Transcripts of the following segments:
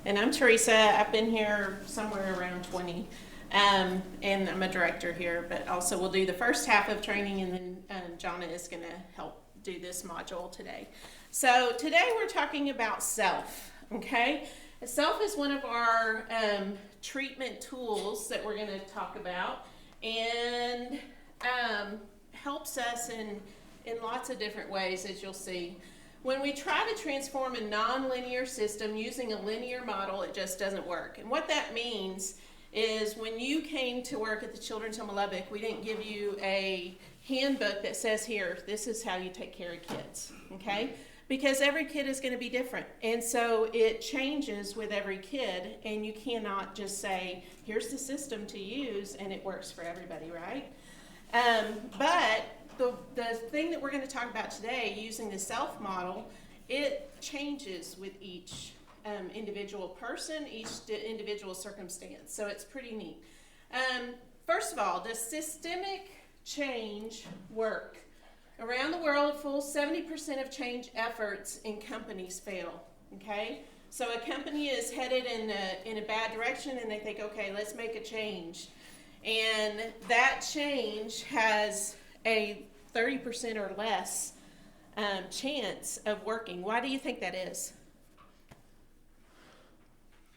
And I'm Teresa. I've been here somewhere around 20. And I'm a director here, but also we'll do the first half of training, and then Johnna is going to help do this module today. So today we're talking about S.E.L.F, okay? S.E.L.F is one of our treatment tools that we're going to talk about, and helps us in lots of different ways, as you'll see. When we try to transform a nonlinear system using a linear model, it just doesn't work. And what that means is when you came to work at the Children's Home of Lubbock, we didn't give you a handbook that says, here, this is how you take care of kids, okay? Because every kid is going to be different. And so it changes with every kid, and you cannot just say, here's the system to use, and it works for everybody, right? But the thing that we're going to talk about today, using the S.E.L.F model, it changes with each individual person, each individual circumstance. So it's pretty neat. First of all, does systemic change work? Around the world, full 70% of change efforts in companies fail. Okay? So a company is headed in a bad direction, and they think, okay, let's make a change. And that change has a 30% or less chance of working. Why do you think that is?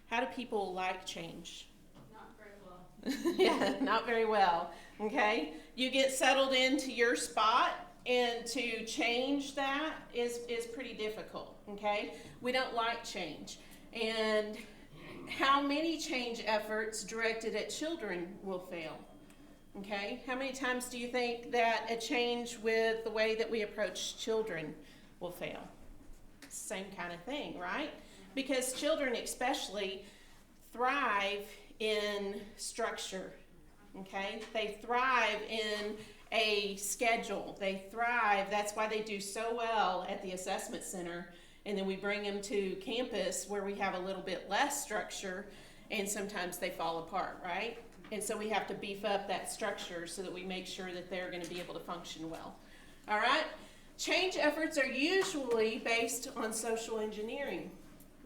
How do people like change? Not very well. Yeah, not very well. Okay? You get settled into your spot, and to change that is pretty difficult. Okay? We don't like change. And how many change efforts directed at children will fail? Okay, how many times do you think that a change with the way that we approach children will fail? Same kind of thing, right? Because children especially thrive in structure, okay? They thrive in a schedule. They thrive, that's why they do so well at the assessment center, and then we bring them to campus where we have a little bit less structure, and sometimes they fall apart, right? And so we have to beef up that structure so that we make sure that they're going to be able to function well. All right? Change efforts are usually based on social engineering.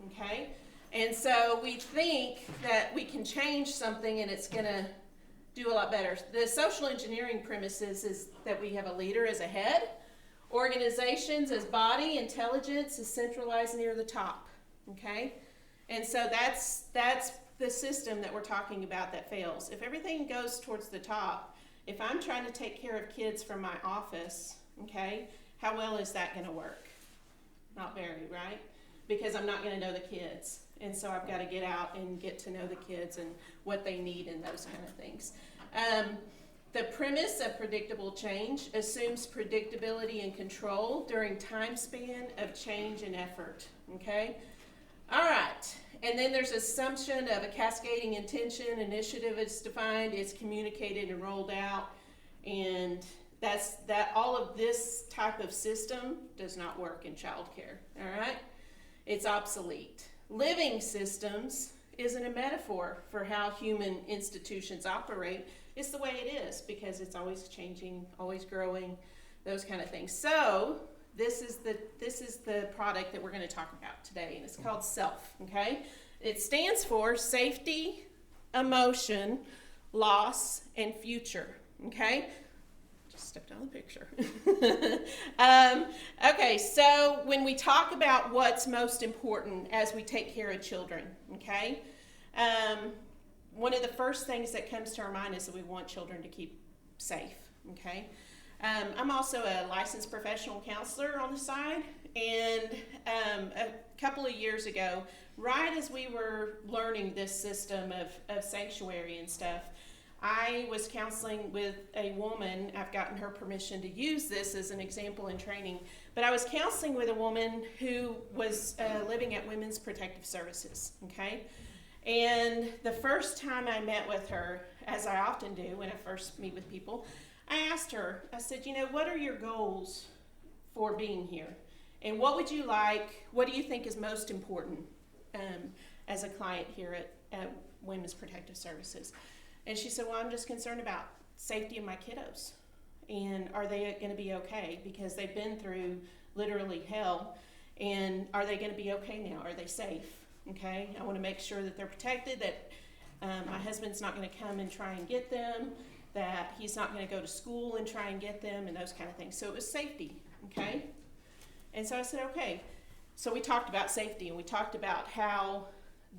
Okay? And so we think that we can change something and it's going to do a lot better. The social engineering premises is that we have a leader as a head, organizations as body, intelligence is centralized near the top. Okay? And so that's the system that we're talking about that fails. If everything goes towards the top, if I'm trying to take care of kids from my office, okay, how well is that going to work? Not very, right? Because I'm not going to know the kids. And so I've got to get out and get to know the kids and what they need and those kind of things. The premise of predictable change assumes predictability and control during time span of change and effort, okay? All right. And then there's assumption of a cascading intention, initiative is defined, it's communicated and rolled out, and all of this type of system does not work in childcare, all right? It's obsolete. Living systems isn't a metaphor for how human institutions operate. It's the way it is because it's always changing, always growing, those kind of things. So this is the product that we're going to talk about today, and it's called S.E.L.F, okay? It stands for safety, emotion, loss, and future, okay? Just stepped on the picture. Okay, so when we talk about what's most important as we take care of children, okay, one of the first things that comes to our mind is that we want children to keep safe, okay? I'm also a licensed professional counselor on the side, and a couple of years ago, right as we were learning this system of sanctuary and stuff, I was counseling with a woman. I've gotten her permission to use this as an example in training, but I was counseling with a woman who was living at Women's Protective Services, okay? And the first time I met with her, as I often do when I first meet with people, I asked her, I said, what are your goals for being here? And what would you like, what do you think is most important as a client here at Women's Protective Services? And she said, well, I'm just concerned about safety of my kiddos. And are they going to be okay? Because they've been through literally hell. And are they going to be okay now? Are they safe? okay? I want to make sure that they're protected, that my husband's not going to come and try and get them, that he's not going to go to school and try and get them, and those kind of things. So it was safety, okay? And so I said, okay. So we talked about safety, and we talked about how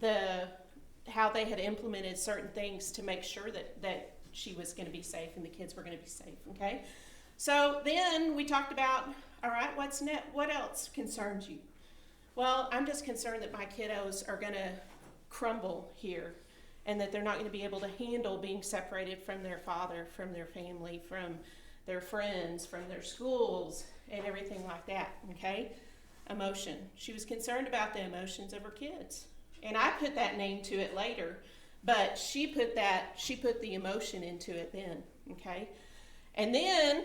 they had implemented certain things to make sure that she was going to be safe and the kids were going to be safe, okay? So then we talked about, all right, what's next? What else concerns you? Well, I'm just concerned that my kiddos are going to crumble here and that they're not going to be able to handle being separated from their father, from their family, from their friends, from their schools, and everything like that, okay? Emotion. She was concerned about the emotions of her kids. And I put that name to it later, but she put the emotion into it then, okay? And then,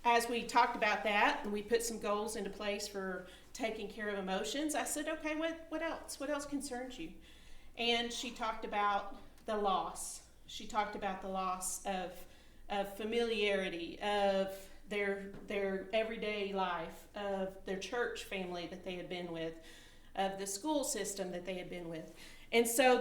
as we talked about that, and we put some goals into place for taking care of emotions, I said, okay, what else? What else concerns you? And she talked about the loss. She talked about the loss of familiarity, of their everyday life, of their church family that they had been with, of the school system that they had been with. And so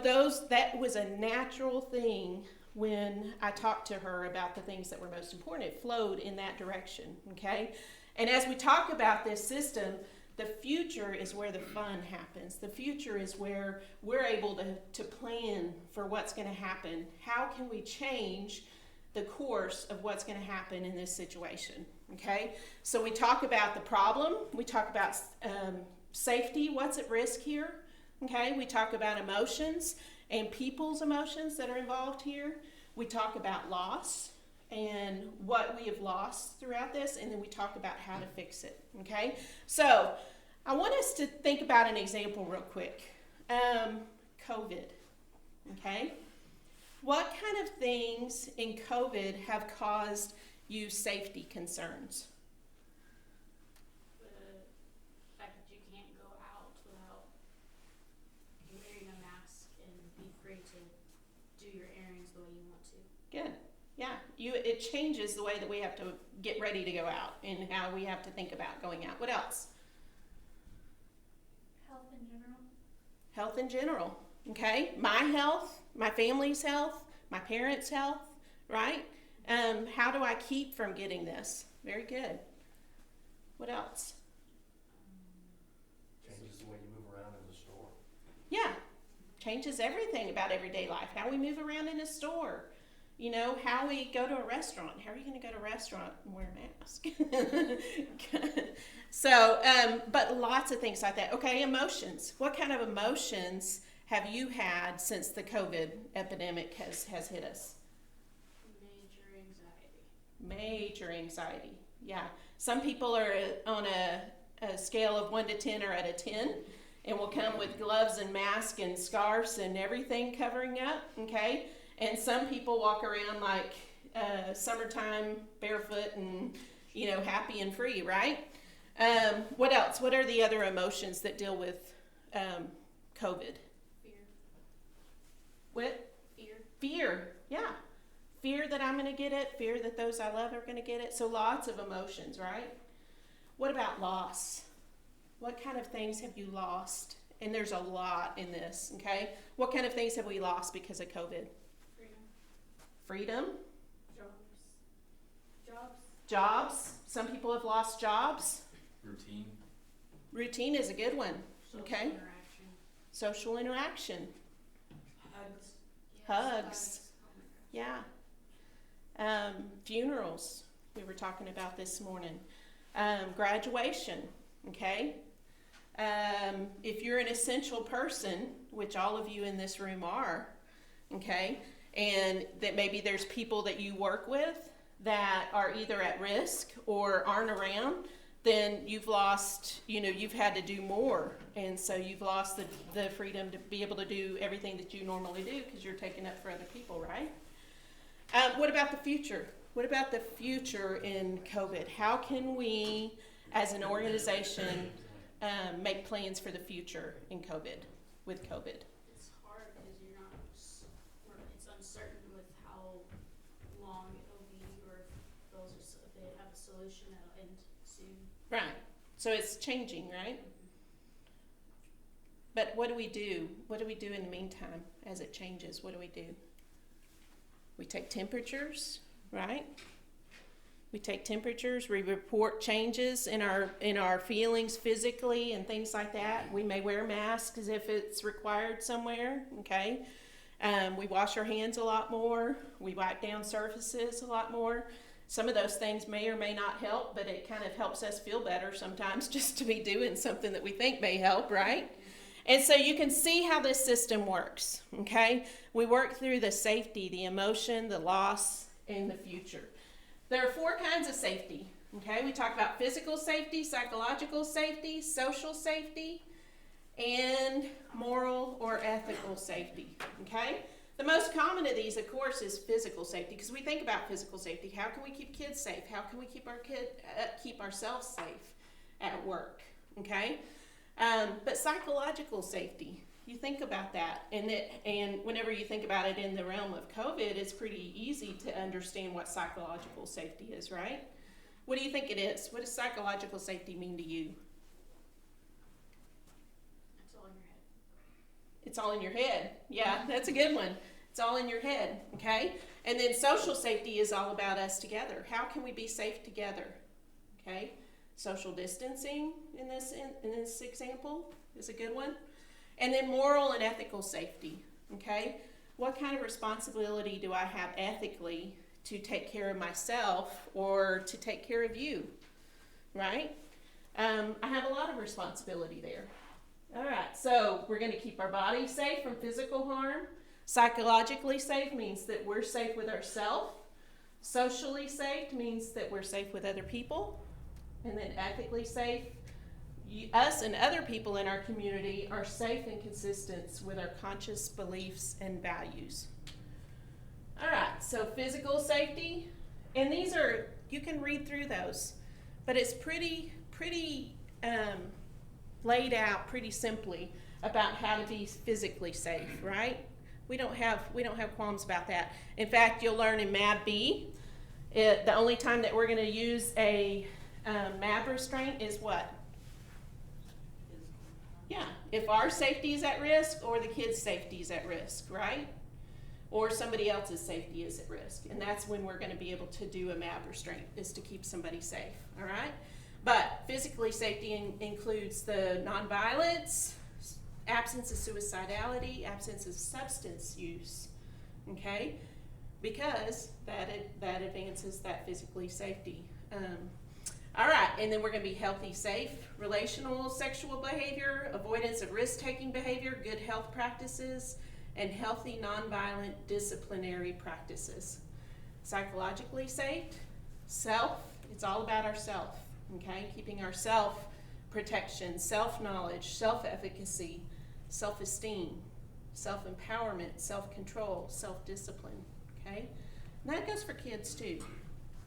that was a natural thing when I talked to her about the things that were most important. It flowed in that direction, okay? And as we talk about this system, the future is where the fun happens. The future is where we're able to plan for what's going to happen. How can we change the course of what's going to happen in this situation, okay? So we talk about the problem. We talk about safety, what's at risk here, okay? We talk about emotions and people's emotions that are involved here. We talk about loss and what we have lost throughout this, and then we talk about how to fix it, okay? So I want us to think about an example real quick. COVID, okay? What kind of things in COVID have caused you safety concerns? The fact that you can't go out without wearing a mask and be free to do your errands the way you want to. Good. Yeah. It changes the way that we have to get ready to go out and how we have to think about going out. What else? Health in general. Health in general. Okay. My health, my family's health, my parents' health, right? How do I keep from getting this? Very good. What else? Changes the way you move around in the store. Yeah. Changes everything about everyday life. How we move around in a store. You know, how we go to a restaurant. How are you going to go to a restaurant and wear a mask? So, but lots of things like that. Okay, emotions. What kind of emotions have you had since the COVID epidemic has hit us? Major anxiety. Yeah. Some people are on a scale of 1 to 10 or at a 10 and will come with gloves and masks and scarves and everything covering up, okay? And some people walk around like summertime barefoot and, you know, happy and free, right? What else? What are the other emotions that deal with COVID? Fear. What? Fear. Fear, yeah. Fear that I'm going to get it, fear that those I love are going to get it. So lots of emotions, right? What about loss? What kind of things have you lost? And there's a lot in this, okay? What kind of things have we lost because of COVID? Freedom. Jobs. Some people have lost jobs. Routine is a good one. Okay. Social interaction. Hugs. Yeah. Funerals. We were talking about this morning. Graduation. Okay. If you're an essential person, which all of you in this room are, okay, and that maybe there's people that you work with that are either at risk or aren't around, then you've lost, you've had to do more. And so you've lost the freedom to be able to do everything that you normally do because you're taking up for other people, right? What about the future? What about the future in COVID? How can we, as an organization, make plans for the future in COVID, with COVID? It's hard because it's uncertain with how long it'll be or if they have a solution that'll end soon. Right. So it's changing, right? But what do we do? What do we do in the meantime as it changes? What do? We take temperatures, right? We take temperatures, we report changes in our feelings physically and things like that. We may wear masks as if it's required somewhere, okay? We wash our hands a lot more. We wipe down surfaces a lot more. Some of those things may or may not help, but it kind of helps us feel better sometimes just to be doing something that we think may help, right? And so you can see how this system works, okay? We work through the safety, the emotion, the loss, and the future. There are 4 kinds of safety, okay? We talk about physical safety, psychological safety, social safety, and moral or ethical safety, okay? The most common of these, of course, is physical safety, because we think about physical safety. How can we keep kids safe? How can we keep keep ourselves safe at work, okay? But psychological safety, you think about that, and whenever you think about it in the realm of COVID, it's pretty easy to understand what psychological safety is, right? What do you think it is? What does psychological safety mean to you? It's all in your head. It's all in your head. Yeah, that's a good one. It's all in your head, okay? And then social safety is all about us together. How can we be safe together, okay? Social distancing in this example is a good one. And then moral and ethical safety, okay? What kind of responsibility do I have ethically to take care of myself or to take care of you, right? I have a lot of responsibility there. All right, so we're going to keep our body safe from physical harm. Psychologically safe means that we're safe with ourselves. Socially safe means that we're safe with other people. And then ethically safe, us and other people in our community are safe and consistent with our conscious beliefs and values. All right, so physical safety, and these are, you can read through those, but it's pretty laid out pretty simply about how to be physically safe, right? We don't have qualms about that. In fact, you'll learn in MAB B, the only time that we're going to use a MAB restraint is what? Yeah, if our safety is at risk or the kid's safety is at risk, right? Or somebody else's safety is at risk. And that's when we're going to be able to do a MAB restraint, is to keep somebody safe, all right? But physically safety includes the nonviolence, absence of suicidality, absence of substance use, okay? Because that advances that physically safety. All right, and then we're going to be healthy, safe, relational, sexual behavior, avoidance of risk-taking behavior, good health practices, and healthy, nonviolent, disciplinary practices. Psychologically safe, self, it's all about ourself, okay? Keeping our self-protection, self-knowledge, self-efficacy, self-esteem, self-empowerment, self-control, self-discipline, okay? And that goes for kids too,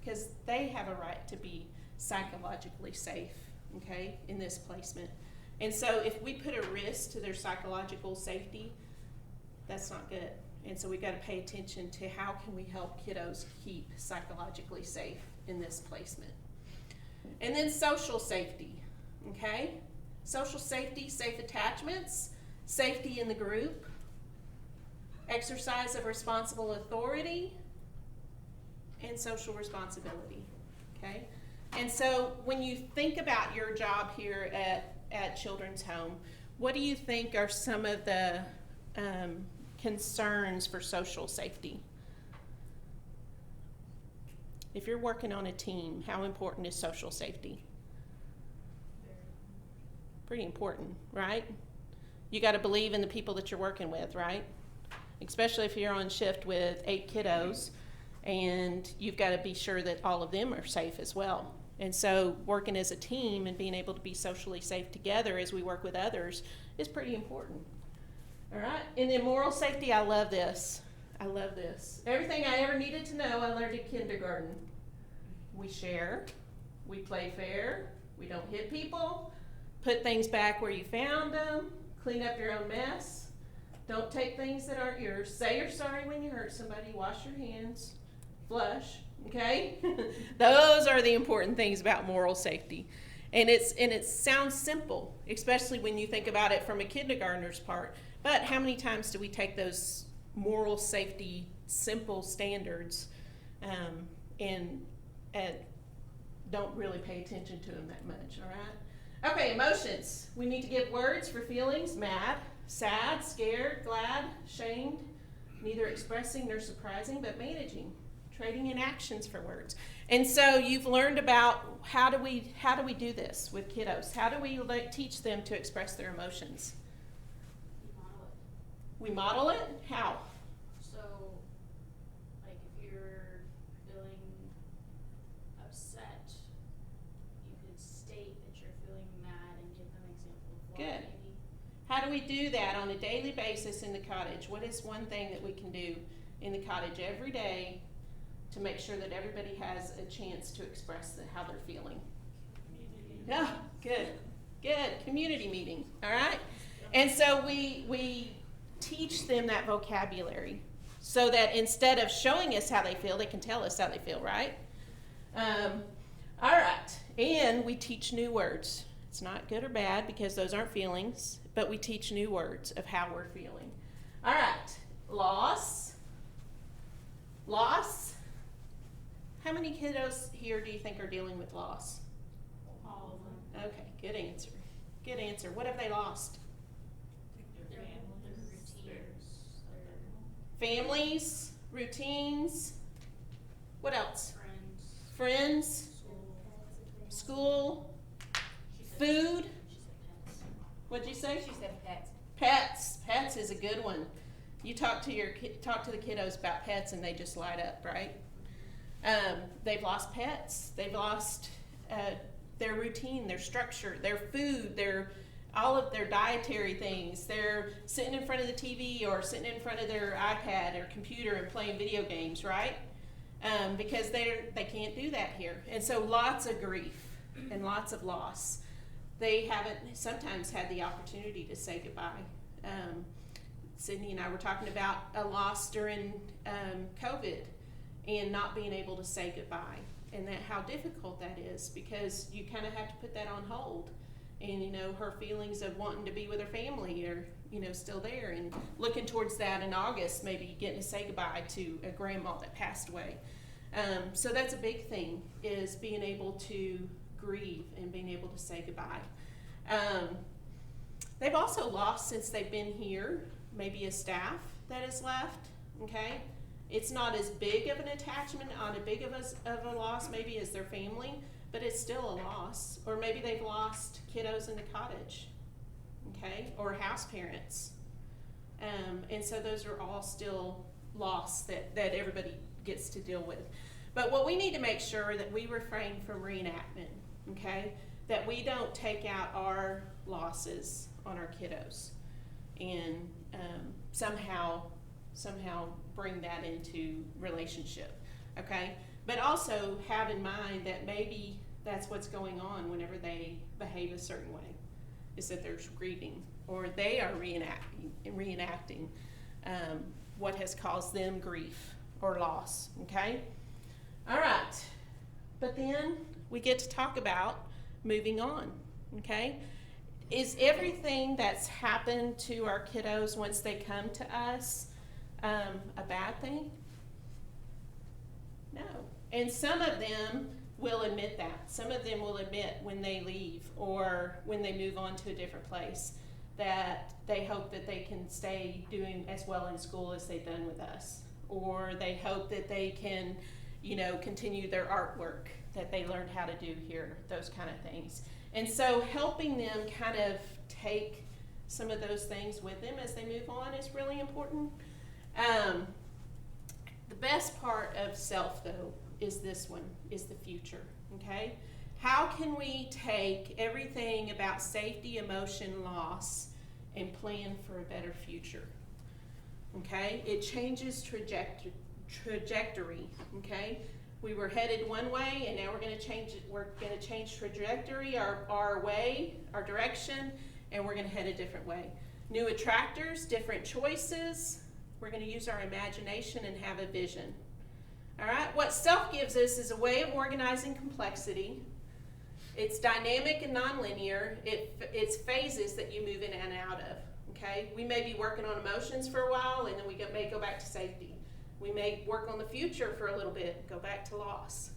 because they have a right to be psychologically safe, okay, in this placement. And so if we put a risk to their psychological safety, that's not good. And so we got to pay attention to how can we help kiddos keep psychologically safe in this placement. And then social safety, okay? Social safety, safe attachments, safety in the group, exercise of responsible authority, and social responsibility, okay? And so when you think about your job here at Children's Home, what do you think are some of the concerns for social safety? If you're working on a team, how important is social safety? Pretty important, right? You got to believe in the people that you're working with, right? Especially if you're on shift with 8 kiddos, and you've got to be sure that all of them are safe as well. And so working as a team and being able to be socially safe together as we work with others is pretty important. All right, and then moral safety, I love this. I love this. Everything I ever needed to know, I learned in kindergarten. We share, we play fair, we don't hit people, put things back where you found them, clean up your own mess, don't take things that aren't yours, say you're sorry when you hurt somebody, wash your hands, flush, okay? Those are the important things about moral safety. And it sounds simple, especially when you think about it from a kindergartner's part. But how many times do we take those moral safety simple standards and don't really pay attention to them that much, all right? Okay, emotions. We need to give words for feelings: mad, sad, scared, glad, shamed, neither expressing nor surprising, but managing, trading in actions for words. And so you've learned about how do we do this with kiddos? How do we teach them to express their emotions? You model it. We model it? How? So, like if you're feeling upset, you could state that you're feeling mad and give them an example of why. Good. Maybe. How do we do that on a daily basis in the cottage? What is one thing that we can do in the cottage every day to make sure that everybody has a chance to express how they're feeling? Yeah, good. Community meeting, all right? And so we teach them that vocabulary so that instead of showing us how they feel, they can tell us how they feel, right? All right, and we teach new words. It's not good or bad because those aren't feelings, but we teach new words of how we're feeling. All right, loss. How many kiddos here do you think are dealing with loss? All of them. Okay, good answer. Good answer. What have they lost? Their routines, Families, routines. What else? friends, Friends, school, food. She said pets. What'd you say? She said pets. Pets. Pets is a good one. You talk to the kiddos about pets and they just light up, right? They've lost pets. They've lost their routine, their structure, their food, all of their dietary things. They're sitting in front of the TV or sitting in front of their iPad or computer and playing video games, right? Because they can't do that here. And so lots of grief and lots of loss. They haven't sometimes had the opportunity to say goodbye. Sydney and I were talking about a loss during COVID and not being able to say goodbye, and how difficult that is because you kind of have to put that on hold. And her feelings of wanting to be with her family are still there, and looking towards that in August, maybe getting to say goodbye to a grandma that passed away. So that's a big thing, is being able to grieve and being able to say goodbye. They've also lost, since they've been here, maybe a staff that has left, okay? It's not as big of an attachment, not as big of a loss maybe as their family, but it's still a loss. Or maybe they've lost kiddos in the cottage, okay? Or house parents. And so those are all still loss that everybody gets to deal with. But what we need to make sure that we refrain from reenactment, okay? That we don't take out our losses on our kiddos and somehow bring that into relationship, okay? But also have in mind that maybe that's what's going on whenever they behave a certain way, is that they're grieving or they are reenacting what has caused them grief or loss, okay? All right, but then we get to talk about moving on, okay? Is everything that's happened to our kiddos once they come to us a bad thing? No. And some of them will admit that. Some of them will admit when they leave or when they move on to a different place that they hope that they can stay doing as well in school as they've done with us. Or they hope that they can, continue their artwork that they learned how to do here, those kind of things. And so helping them kind of take some of those things with them as they move on is really important. The best part of S.E.L.F, though, is this one, is the future, okay? How can we take everything about safety, emotion, loss, and plan for a better future, okay? It changes trajectory, okay? We were headed one way, and now we're going to change it. We're going to change trajectory, our way, our direction, and we're going to head a different way. New attractors, different choices. We're going to use our imagination and have a vision. All right? What S.E.L.F gives us is a way of organizing complexity It's dynamic and nonlinear. It's phases that you move in and out of. Okay, we may be working on emotions for a while, and then we may go back to safety. We may work on the future for a little bit, go back to loss.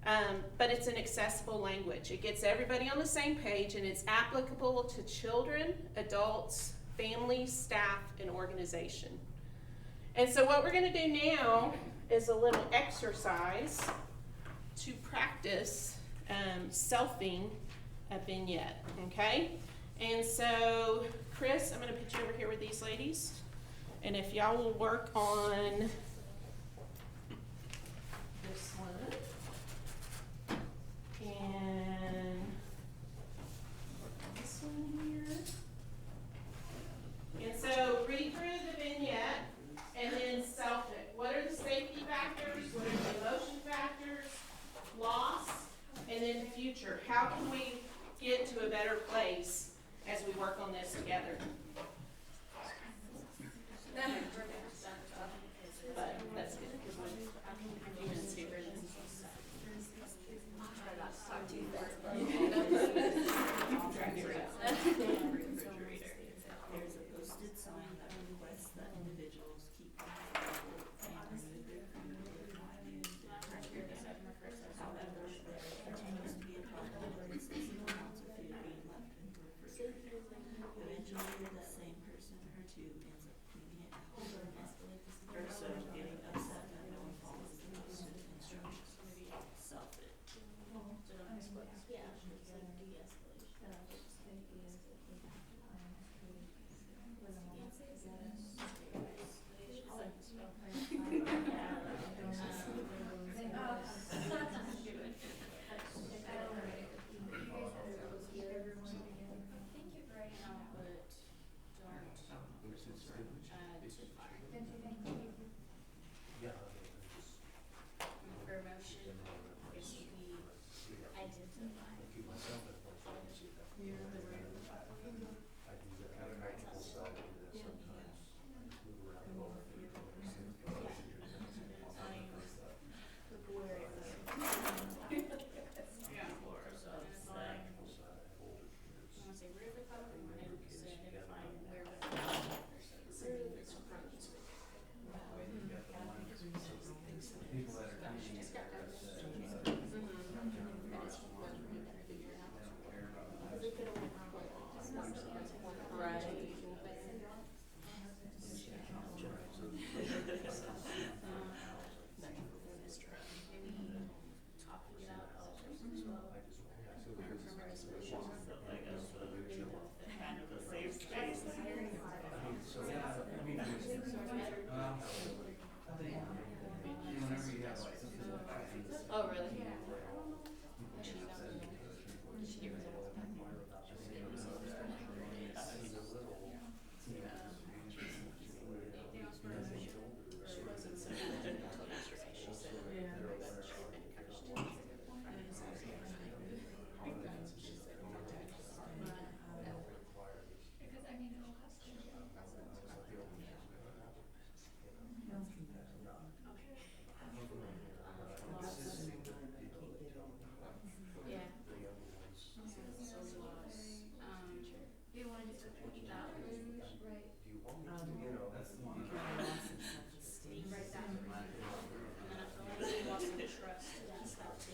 But it's an accessible language. It gets everybody on the same page, and it's applicable to children, adults, families, staff, and organization. And so what we're going to do now is a little exercise to practice selfing a vignette, okay? And so, Chris, I'm going to put you over here with these ladies. And if y'all will work on this one. And this one here. And so read through the vignette and then self it. What are the safety factors? What are the emotion factors? Loss, and then future. How can we get to a better place as we work on this together? But that's good because we're a few minutes here. There's a posted sign that requests that individuals keep and remove their food if not used in appropriate manner. However, there continues to be a problem with excessive amounts of food being left in the refrigerator. Eventually, that same person or two ends up cleaning it out, or so getting upset that no one follows the posted instructions. Self it. For emotion, it should be identify. Keep myself in a place where I can see that. I do that, I practical self do that sometimes. Move around a little bit. I want to say where the problem and so identifying where the problem is. People that are teaching it, Talking it out also as well. Kind of a safe space. Oh, really? Yeah. So loss. Do you want to do that one? Do you want me to, you know, that's the one. Write that one. And then I feel like you lost some trust. That's that too.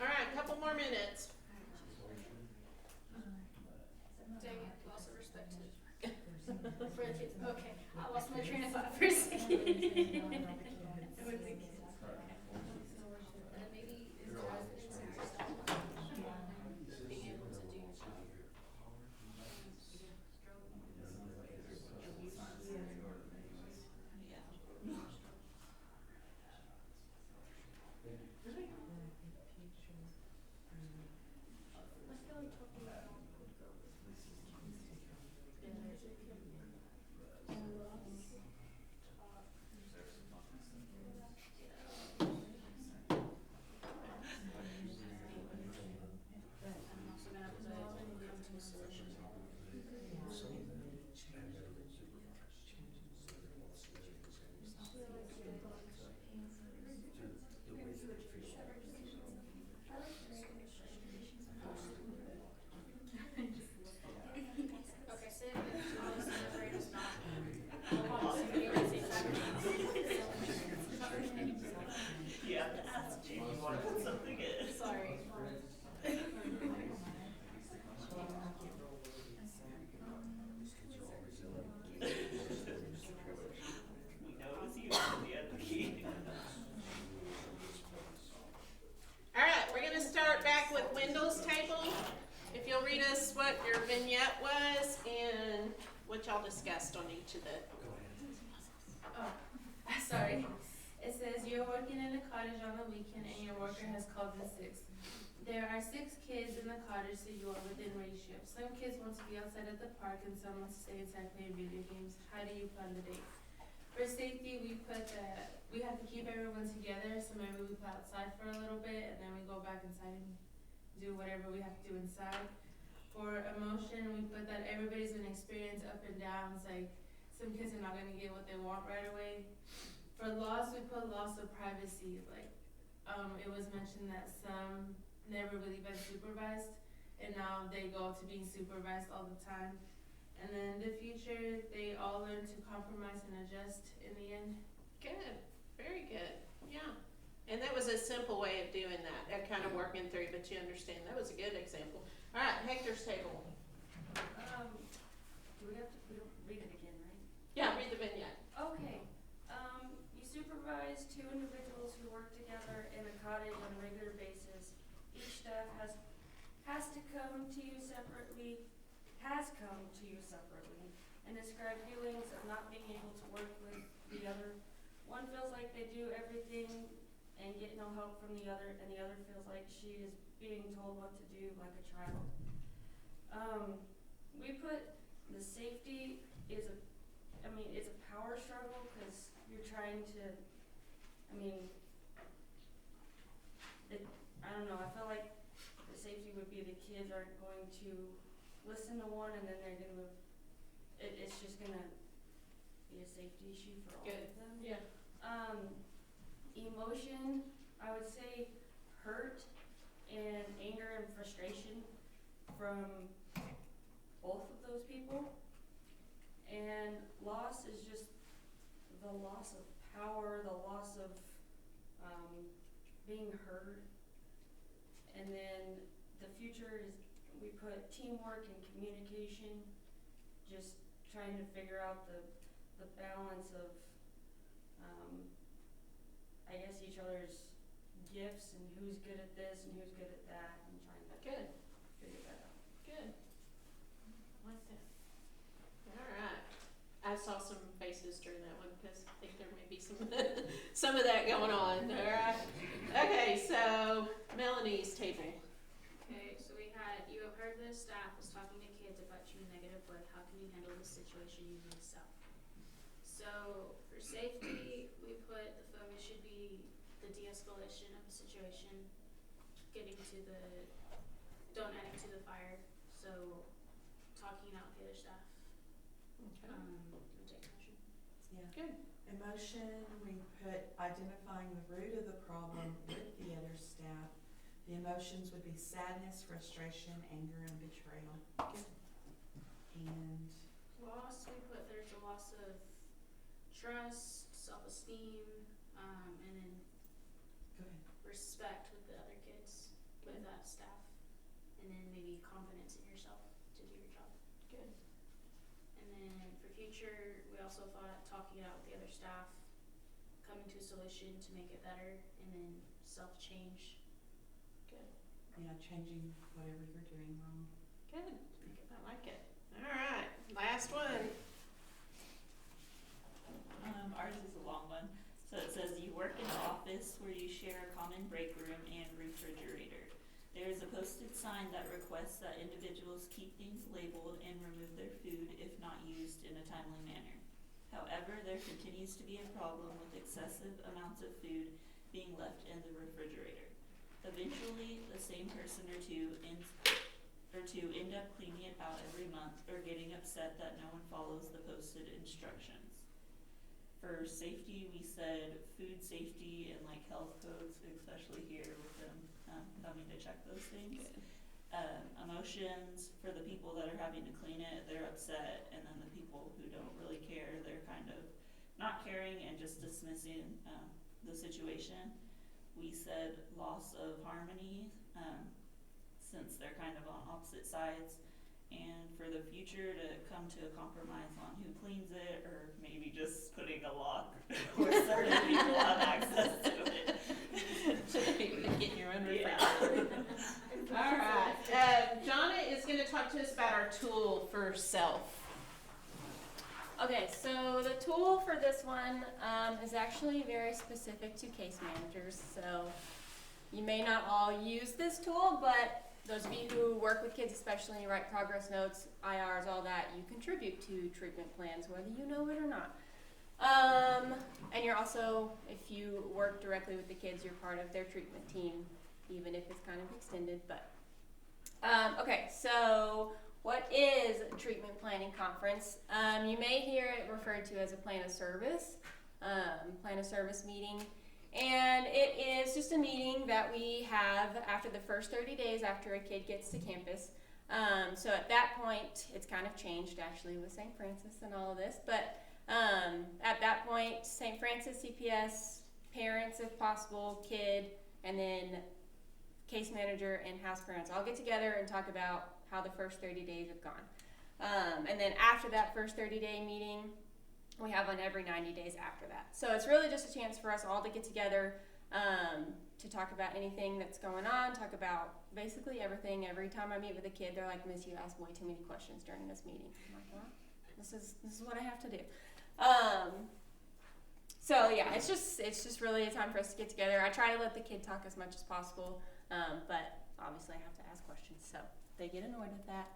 All right, a couple more minutes. Dang it, loss of respect to. Okay, I lost my train of thought for a second. It was the kids. And maybe it's confidence in yourself. Being able to do your job. what y'all discussed on each of the. Go ahead. Oh, sorry. It says you're working in a cottage on the weekend and your worker has called in sick. There are 6 kids in the cottage, so you are within race shifts. Some kids want to be outside at the park and some want to stay inside playing video games. How do you plan the day? For safety, we put that we have to keep everyone together, so maybe we play outside for a little bit and then we go back inside and do whatever we have to do inside. For emotion, we put that everybody's gonna experience up and downs, like some kids are not gonna get what they want right away. For loss, we put loss of privacy, like, it was mentioned that some never really been supervised, and now they go to being supervised all the time. And then the future, they all learn to compromise and adjust in the end. Good, very good, yeah. And that was a simple way of doing that, kind of working through, but you understand, that was a good example. All right, Hector's table. We don't read it again, right? Yeah, read the vignette. Okay, you supervise 2 individuals who work together in a cottage on a regular basis. Each staff has come to you separately, and describe feelings of not being able to work with the other. One feels like they do everything and get no help from the other, and the other feels like she is being told what to do like a child. We put the safety is it's a power struggle because you're trying to, I don't know, I feel like the safety would be the kids aren't going to listen to one and then they're gonna, it's just gonna be a safety issue for all of them. Yeah. Emotion, I would say hurt and anger and frustration from both of those people. And loss is just the loss of power, the loss of being heard. And then the future is, we put teamwork and communication, just trying to figure out the balance of, I guess, each other's gifts and who's good at this and who's good at that, and trying to Good, figure that out. good. I like that. All right. I saw some faces during that one because I think there may be some of that going on. All right. Okay, so Melanie's table. Okay, so we had, you have heard the staff was talking to kids about you in a negative way. How can you handle this situation using S.E.L.F? So for safety, we put the focus should be the de-escalation of the situation, getting to don't adding to the fire. So talking out the other staff. Okay. Take action. Yeah. Good. Emotion, we put identifying the root of the problem with the other staff. The emotions would be sadness, frustration, anger, and betrayal. Good. And Loss, we put there's a loss of trust, self-esteem, and then go ahead. respect with the other kids, with that staff, and then maybe confidence in yourself to do your job. Good. And then for future, we also thought talking out with the other staff, coming to a solution to make it better, and then self-change. Good. Yeah, changing whatever you're doing wrong. Good. I like it. All right. Last one. Ours is a long one. So it says you work in an office where you share a common break room and refrigerator. There is a posted sign that requests that individuals keep things labeled and remove their food if not used in a timely manner. However, there continues to be a problem with excessive amounts of food being left in the refrigerator. Eventually, the same person or two end up cleaning it out every month or getting upset that no one follows the posted instructions. For safety, we said food safety and like health codes, especially here with them having to check those things. Emotions, for the people that are having to clean it, they're upset, and then the people who don't really care, they're kind of not caring and just dismissing the situation. We said loss of harmony, since they're kind of on opposite sides. And for the future, to come to a compromise on who cleans it, or maybe just putting a lock where certain people have access to it. Getting your own refrigerator. All right. Johnna is going to talk to us about our tool for S.E.L.F. Okay, so the tool for this one is actually very specific to case managers. So you may not all use this tool, but those of you who work with kids, especially you write progress notes, IRs, all that, you contribute to treatment plans, whether you know it or not. And you're also, if you work directly with the kids, you're part of their treatment team, even if it's kind of extended. But okay, so what is a treatment planning conference? You may hear it referred to as a plan of service meeting. And it is just a meeting that we have after the first 30 days after a kid gets to campus. So at that point, it's kind of changed actually with St. Francis and all of this. But at that point, St. Francis, CPS, parents if possible, kid, and then case manager and house parents all get together and talk about how the first 30 days have gone. And then after that first 30-day meeting, we have one every 90 days after that. So it's really just a chance for us all to get together to talk about anything that's going on, talk about basically everything. Every time I meet with a kid, they're like, "Miss, you ask way too many questions during this meeting." I'm like, "Well, this is what I have to do." So yeah, it's just really a time for us to get together. I try to let the kid talk as much as possible, but obviously I have to ask questions, so they get annoyed with that.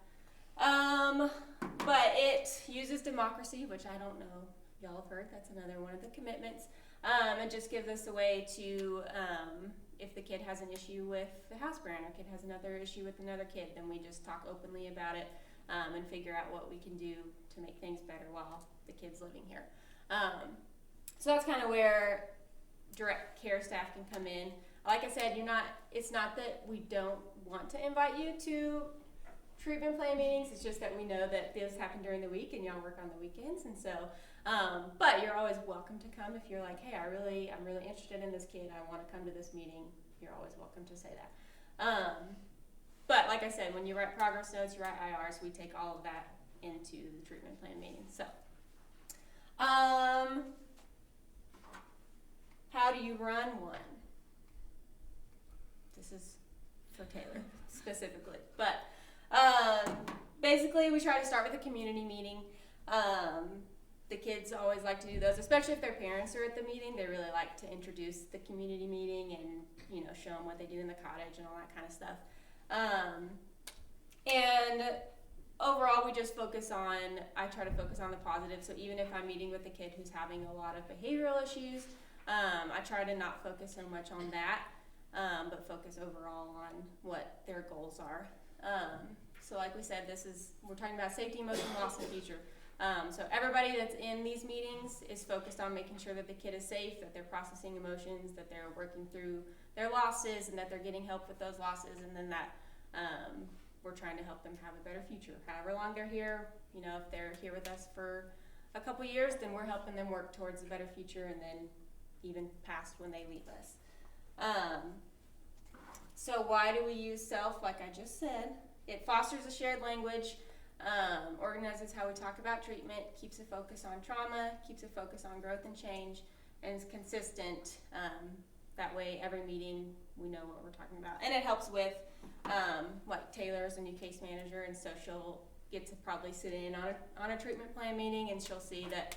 But it uses democracy, which I don't know y'all have heard. That's another one of the commitments. It just gives us a way to, if the kid has an issue with the house parent or kid has another issue with another kid, then we just talk openly about it and figure out what we can do to make things better while the kid's living here. So that's kind of where direct care staff can come in. Like I said, it's not that we don't want to invite you to treatment plan meetings. It's just that we know that this happen during the week and y'all work on the weekends, and so but you're always welcome to come if you're like, "Hey, I'm really interested in this kid, I want to come to this meeting." You're always welcome to say that. But like I said, when you write progress notes, you write IRs, we take all of that into the treatment plan meeting. So how do you run one? This is for Taylor specifically, but basically we try to start with a community meeting. The kids always like to do those, especially if their parents are at the meeting. They really like to introduce the community meeting and show them what they do in the cottage and all that kind of stuff. And overall, I try to focus on the positive. So even if I'm meeting with a kid who's having a lot of behavioral issues, I try to not focus so much on that, but focus overall on what their goals are. So like we said, we're talking about safety, emotion, loss, and future. So everybody that's in these meetings is focused on making sure that the kid is safe, that they're processing emotions, that they're working through their losses, and that they're getting help with those losses, and then that we're trying to help them have a better future. However long they're here, if they're here with us for a couple years, then we're helping them work towards a better future, and then even past when they leave us. So why do we use S.E.L.F? Like I just said, it fosters a shared language, organizes how we talk about treatment, keeps a focus on trauma, keeps a focus on growth and change, and is consistent. That way every meeting we know what we're talking about. And it helps with, like Taylor's a new case manager, and so she'll get to probably sit in on a treatment plan meeting, and she'll see that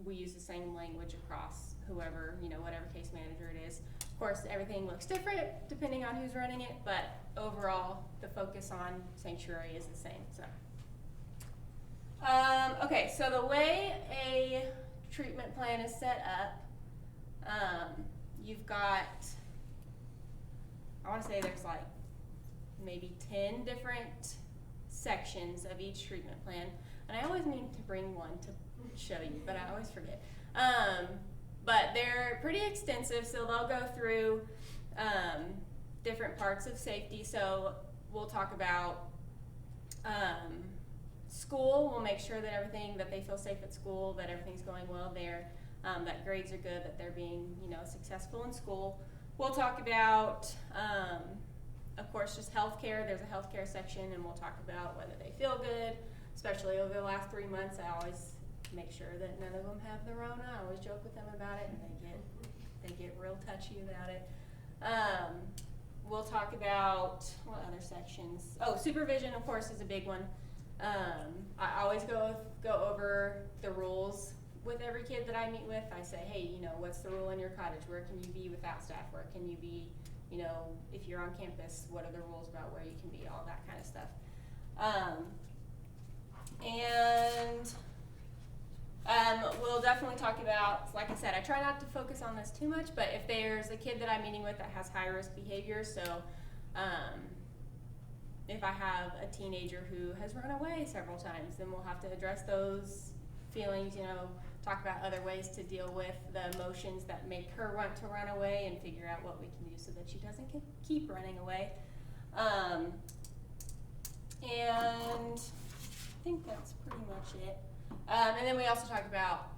we use the same language across whoever, whatever case manager it is. Of course, everything looks different depending on who's running it, but overall, the focus on sanctuary is the same. So, okay, so the way a treatment plan is set up, you've got, I want to say there's like maybe 10 different sections of each treatment plan, and I always mean to bring one to show you, but I always forget. But they're pretty extensive, so they'll go through different parts of safety. So we'll talk about school. We'll make sure that that they feel safe at school, that everything's going well there, that grades are good, that they're being successful in school. We'll talk about, of course, just healthcare. There's a healthcare section, and we'll talk about whether they feel good, especially over the last 3 months. I always make sure that none of them have the Rona. I always joke with them about it, and they get real touchy about it. We'll talk about what other sections. Oh, supervision, of course, is a big one. I always go over the rules with every kid that I meet with. I say, hey, you know, what's the rule in your cottage? Where can you be without staff? Where can you be, you know, if you're on campus, what are the rules about where you can be, all that kind of stuff. We'll definitely talk about, like I said, I try not to focus on this too much, but if there's a kid that I'm meeting with that has high risk behavior, so if I have a teenager who has run away several times, then we'll have to address those feelings, you know, talk about other ways to deal with the emotions that make her want to run away and figure out what we can do so that she doesn't keep running away. And I think that's pretty much it. And then we also talk about,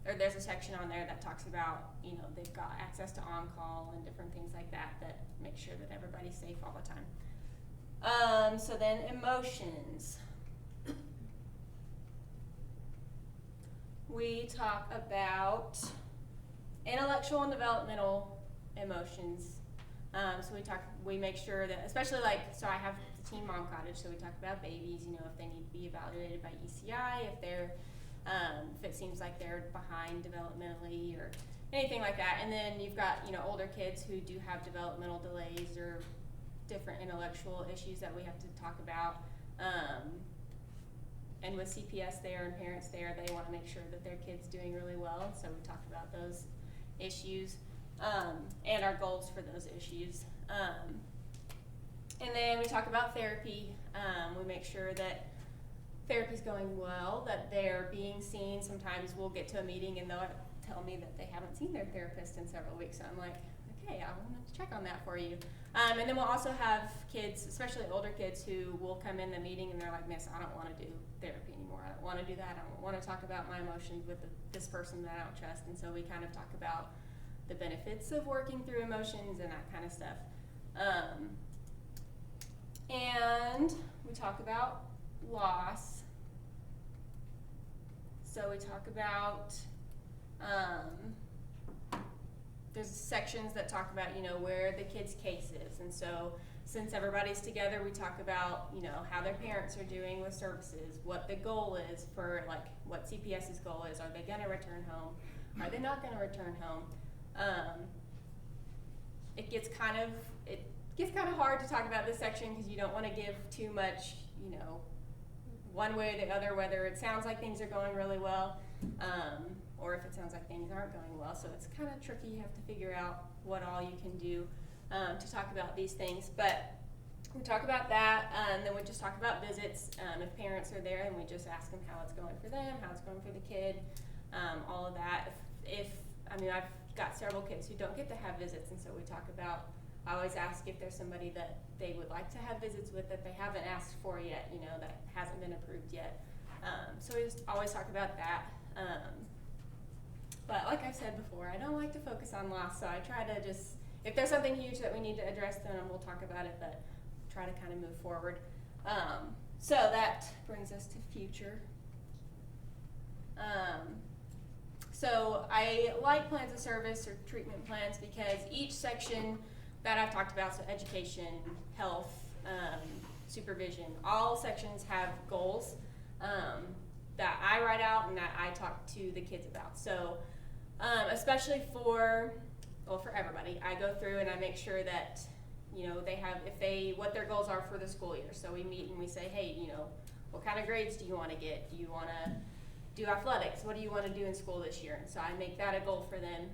or there's a section on there that talks about, you know, they've got access to on-call and different things like that that make sure that everybody's safe all the time. So then emotions. We talk about intellectual and developmental emotions. So we make sure that, especially like, so I have the teen mom cottage, so we talk about babies, you know, if they need to be evaluated by ECI, if it seems like they're behind developmentally or anything like that. And then you've got, you know, older kids who do have developmental delays or different intellectual issues that we have to talk about. And with CPS there and parents there, they want to make sure that their kid's doing really well. So we talk about those issues and our goals for those issues. And then we talk about therapy. We make sure that therapy's going well, that they're being seen. Sometimes we'll get to a meeting and they'll tell me that they haven't seen their therapist in several weeks. So I'm like, okay, I want to check on that for you. And then we'll also have kids, especially older kids, who will come in the meeting and they're like, Miss, I don't want to do therapy anymore. I don't want to do that. I don't want to talk about my emotions with this person that I don't trust. And so we kind of talk about the benefits of working through emotions and that kind of stuff. And we talk about loss. So we talk about, there's sections that talk about, you know, where the kid's case is. And so since everybody's together, we talk about, you know, how their parents are doing with services, what the goal is for, like, what CPS's goal is. Are they going to return home? Are they not going to return home? It gets kind of hard to talk about this section because you don't want to give too much, you know, one way or the other, whether it sounds like things are going really well, or if it sounds like things aren't going well. So it's kind of tricky. You have to figure out what all you can do to talk about these things. But we talk about that, and then we just talk about visits. If parents are there, and we just ask them how it's going for them, how it's going for the kid, all of that. I've got several kids who don't get to have visits, and so we talk about, I always ask if there's somebody that they would like to have visits with that they haven't asked for yet, you know, that hasn't been approved yet. So we just always talk about that. But like I've said before, I don't like to focus on loss, so I try to just, if there's something huge that we need to address, then we'll talk about it, but try to kind of move forward. So that brings us to future. So I like plans of service or treatment plans because each section that I've talked about, so education, health, supervision, all sections have goals that I write out and that I talk to the kids about. So especially for everybody, I go through and I make sure that, you know, they have, what their goals are for the school year. So we meet and we say, hey, you know, what kind of grades do you want to get? Do you want to do athletics? What do you want to do in school this year? And so I make that a goal for them.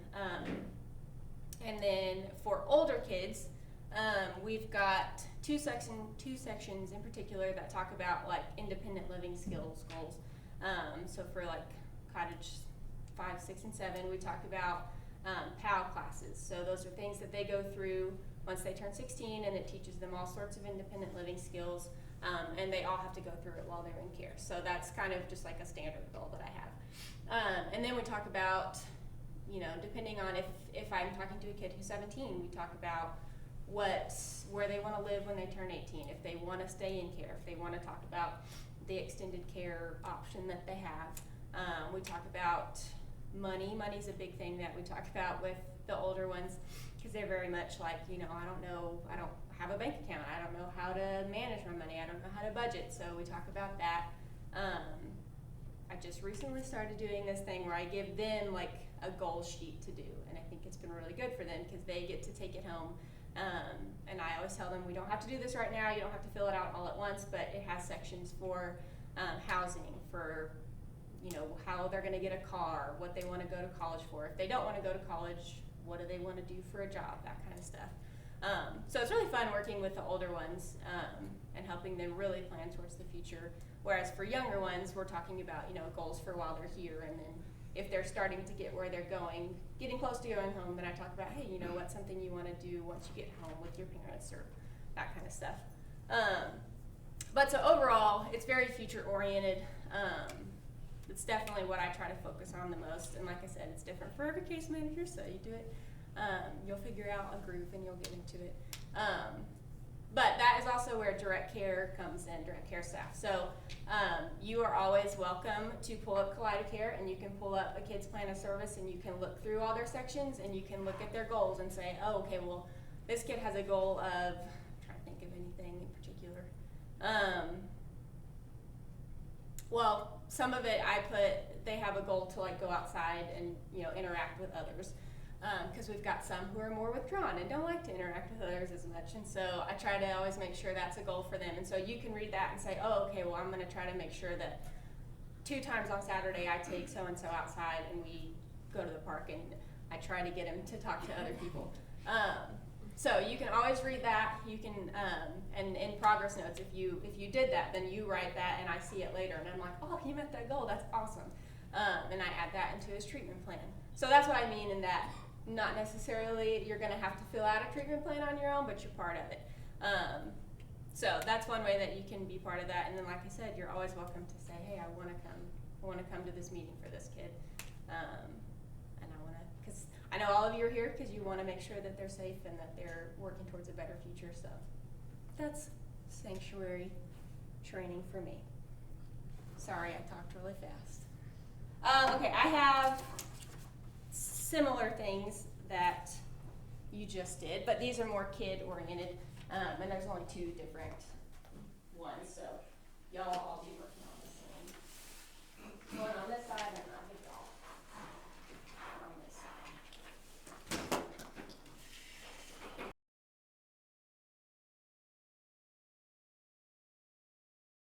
And then for older kids, we've got two sections in particular that talk about like independent living skills goals. So for like cottage 5, 6, and 7, we talk about PAL classes. So those are things that they go through once they turn 16, and it teaches them all sorts of independent living skills. And they all have to go through it while they're in care. So that's kind of just like a standard goal that I have. And then we talk about, you know, depending on if I'm talking to a kid who's 17, we talk about where they want to live when they turn 18, if they want to stay in care, if they want to talk about the extended care option that they have. We talk about money. Money's a big thing that we talk about with the older ones because they're very much like, you know, I don't know have a bank account. I don't know how to manage my money. I don't know how to budget. So we talk about that. I just recently started doing this thing where I give them like a goal sheet to do, and I think it's been really good for them because they get to take it home. And I always tell them, we don't have to do this right now. You don't have to fill it out all at once, but it has sections for housing, for how they're going to get a car, what they want to go to college for. If they don't want to go to college, what do they want to do for a job, that kind of stuff. So it's really fun working with the older ones and helping them really plan towards the future. Whereas for younger ones, we're talking about goals for while they're here, and then if they're starting to get where they're going, getting close to going home, then I talk about, hey, what's something you want to do once you get home with your parents, or that kind of stuff. But so overall, it's very future oriented. It's definitely what I try to focus on the most. And like I said, it's different for every case manager, so you do it. You'll figure out a groove and you'll get into it. But that is also where direct care comes in, direct care staff. So you are always welcome to pull up KaleidoCare, and you can pull up a kid's plan of service, and you can look through all their sections, and you can look at their goals and say, oh, okay, well, this kid has a goal of, I'm trying to think of anything in particular. Well, some of it they have a goal to like go outside and interact with others. Because we've got some who are more withdrawn and don't like to interact with others as much, and so I try to always make sure that's a goal for them. And so you can read that and say, oh, okay, well, I'm going to try to make sure that 2 times on Saturday I take so-and-so outside and we go to the park, and I try to get him to talk to other people. So you can always read that. You can, and in progress notes, if you did that, then you write that, and I see it later, and I'm like, oh, he met that goal. That's awesome. And I add that into his treatment plan. So that's what I mean in that. Not necessarily you're going to have to fill out a treatment plan on your own, but you're part of it. So that's one way that you can be part of that. And then, like I said, you're always welcome to say, hey, I want to come to this meeting for this kid. And I want to, because I know all of you are here because you want to make sure that they're safe and that they're working towards a better future. So that's sanctuary training for me. Sorry, I talked really fast. Okay, I have similar things that you just did, but these are more kid oriented, and there's only 2 different ones, so y'all